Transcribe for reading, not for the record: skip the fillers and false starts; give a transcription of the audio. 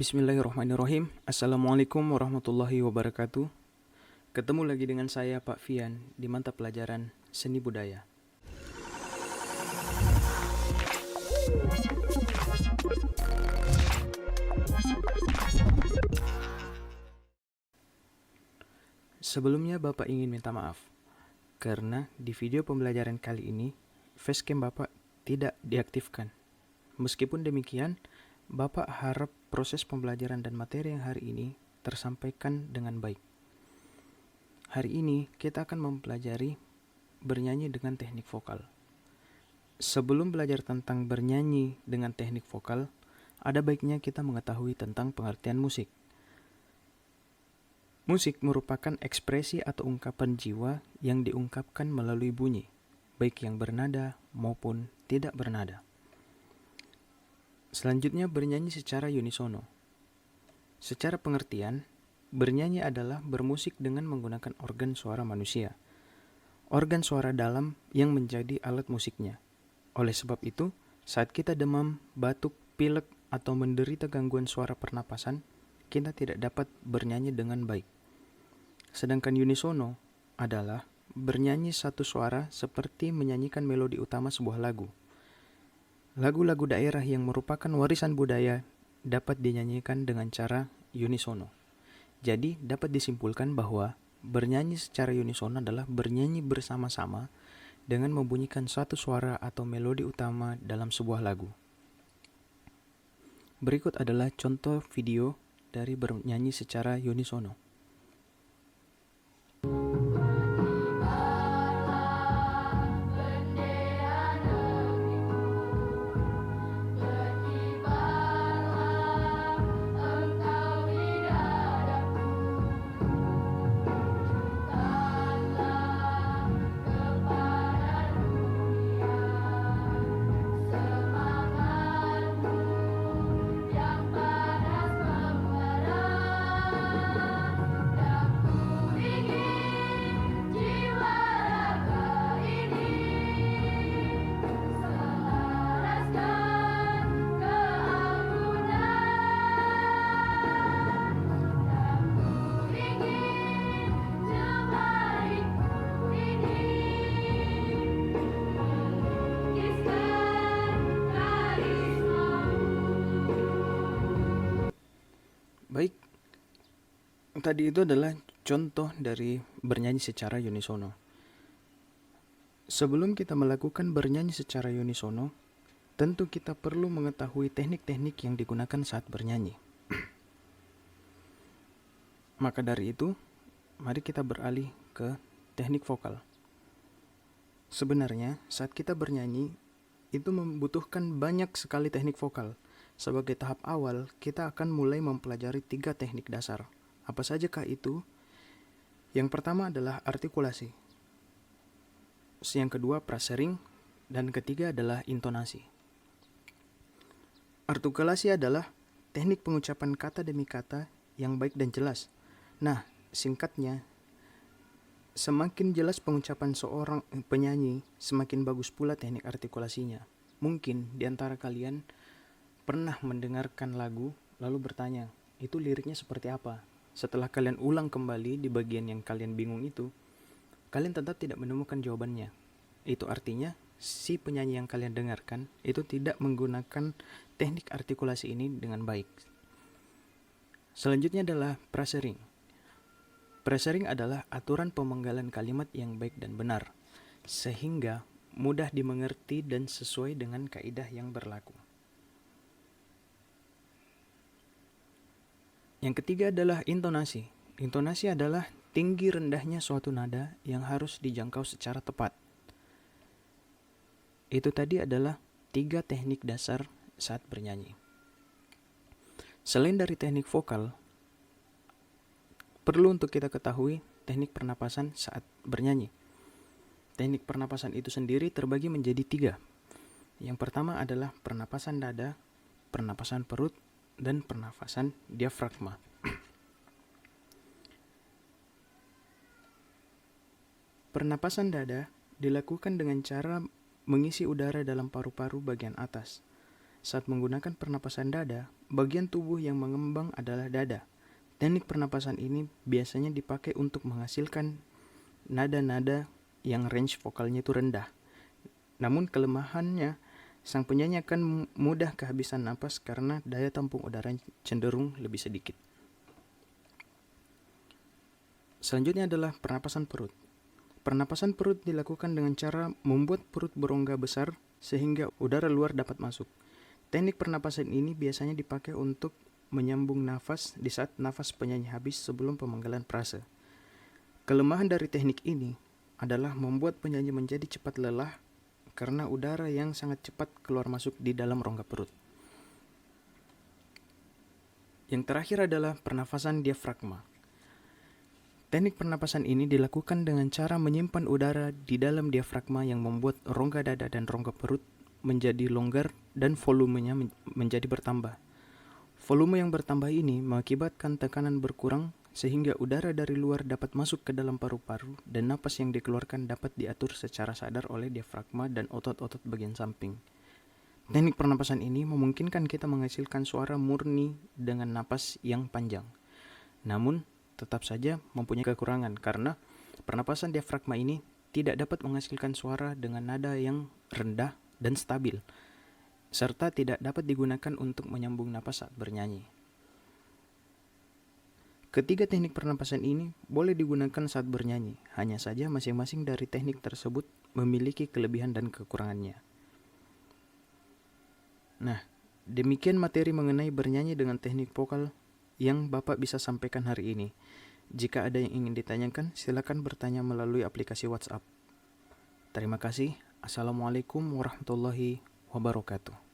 Bismillahirrahmanirrahim. Assalamualaikum warahmatullahi wabarakatuh. Ketemu lagi dengan saya Pak Fian di mata pelajaran Seni Budaya. Sebelumnya Bapak ingin minta maaf karena di video pembelajaran kali ini facecam Bapak tidak diaktifkan. Meskipun demikian, Bapak harap proses pembelajaran dan materi yang hari ini tersampaikan dengan baik. Hari ini kita akan mempelajari bernyanyi dengan teknik vokal. Sebelum belajar tentang bernyanyi dengan teknik vokal, ada baiknya kita mengetahui tentang pengertian musik. Musik merupakan ekspresi atau ungkapan jiwa yang diungkapkan melalui bunyi, baik yang bernada maupun tidak bernada. Selanjutnya, bernyanyi secara unisono. Secara pengertian, bernyanyi adalah bermusik dengan menggunakan organ suara manusia, organ suara dalam yang menjadi alat musiknya. Oleh sebab itu, saat kita demam, batuk, pilek, atau menderita gangguan suara pernapasan, kita tidak dapat bernyanyi dengan baik. Sedangkan unisono adalah bernyanyi satu suara seperti menyanyikan melodi utama sebuah lagu. Lagu-lagu daerah yang merupakan warisan budaya dapat dinyanyikan dengan cara unisono. Jadi, dapat disimpulkan bahwa bernyanyi secara unisono adalah bernyanyi bersama-sama dengan membunyikan satu suara atau melodi utama dalam sebuah lagu. Berikut adalah contoh video dari bernyanyi secara unisono. Baik, tadi itu adalah contoh dari bernyanyi secara unisono. Sebelum kita melakukan bernyanyi secara unisono, tentu kita perlu mengetahui teknik-teknik yang digunakan saat bernyanyi. Maka dari itu, mari kita beralih ke teknik vokal. Sebenarnya, saat kita bernyanyi, itu membutuhkan banyak sekali teknik vokal. Sebagai tahap awal, kita akan mulai mempelajari 3 teknik dasar. Apa sajakah itu? Yang pertama adalah artikulasi. Yang kedua, frasering. Dan ketiga adalah intonasi. Artikulasi adalah teknik pengucapan kata demi kata yang baik dan jelas. Nah, singkatnya, semakin jelas pengucapan seorang penyanyi, semakin bagus pula teknik artikulasinya. Mungkin di antara kalian pernah mendengarkan lagu lalu bertanya, itu liriknya seperti apa? Setelah kalian ulang kembali di bagian yang kalian bingung itu, kalian tetap tidak menemukan jawabannya. Itu artinya si penyanyi yang kalian dengarkan itu tidak menggunakan teknik artikulasi ini dengan baik. Selanjutnya adalah frasering. Frasering adalah aturan pemenggalan kalimat yang baik dan benar, sehingga mudah dimengerti dan sesuai dengan kaidah yang berlaku. Yang ketiga adalah intonasi. Intonasi adalah tinggi rendahnya suatu nada yang harus dijangkau secara tepat. Itu tadi adalah 3 teknik dasar saat bernyanyi. Selain dari teknik vokal, perlu untuk kita ketahui teknik pernapasan saat bernyanyi. Teknik pernapasan itu sendiri terbagi menjadi 3. Yang pertama adalah pernapasan dada, pernapasan perut, dan pernafasan diafragma. Pernapasan dada dilakukan dengan cara mengisi udara dalam paru-paru bagian atas. Saat menggunakan pernapasan dada, bagian tubuh yang mengembang adalah dada. Teknik pernapasan ini biasanya dipakai untuk menghasilkan nada-nada yang range vokalnya itu rendah. Namun kelemahannya, sang penyanyi akan mudah kehabisan napas karena daya tampung udara cenderung lebih sedikit. Selanjutnya adalah pernapasan perut. Pernapasan perut dilakukan dengan cara membuat perut berongga besar sehingga udara luar dapat masuk. Teknik pernapasan ini biasanya dipakai untuk menyambung nafas di saat nafas penyanyi habis sebelum pemanggalan frase. Kelemahan dari teknik ini adalah membuat penyanyi menjadi cepat lelah karena udara yang sangat cepat keluar masuk di dalam rongga perut. Yang terakhir adalah pernafasan diafragma. Teknik pernapasan ini dilakukan dengan cara menyimpan udara di dalam diafragma yang membuat rongga dada dan rongga perut menjadi longgar dan volumenya menjadi bertambah. Volume yang bertambah ini mengakibatkan tekanan berkurang sehingga udara dari luar dapat masuk ke dalam paru-paru dan napas yang dikeluarkan dapat diatur secara sadar oleh diafragma dan otot-otot bagian samping. Teknik pernapasan ini memungkinkan kita menghasilkan suara murni dengan napas yang panjang. Namun, tetap saja mempunyai kekurangan karena pernapasan diafragma ini tidak dapat menghasilkan suara dengan nada yang rendah dan stabil, serta tidak dapat digunakan untuk menyambung napas saat bernyanyi. Ketiga teknik pernapasan ini boleh digunakan saat bernyanyi, hanya saja masing-masing dari teknik tersebut memiliki kelebihan dan kekurangannya. Nah, demikian materi mengenai bernyanyi dengan teknik vokal yang Bapak bisa sampaikan hari ini. Jika ada yang ingin ditanyakan, silakan bertanya melalui aplikasi WhatsApp. Terima kasih. Assalamualaikum warahmatullahi wabarakatuh.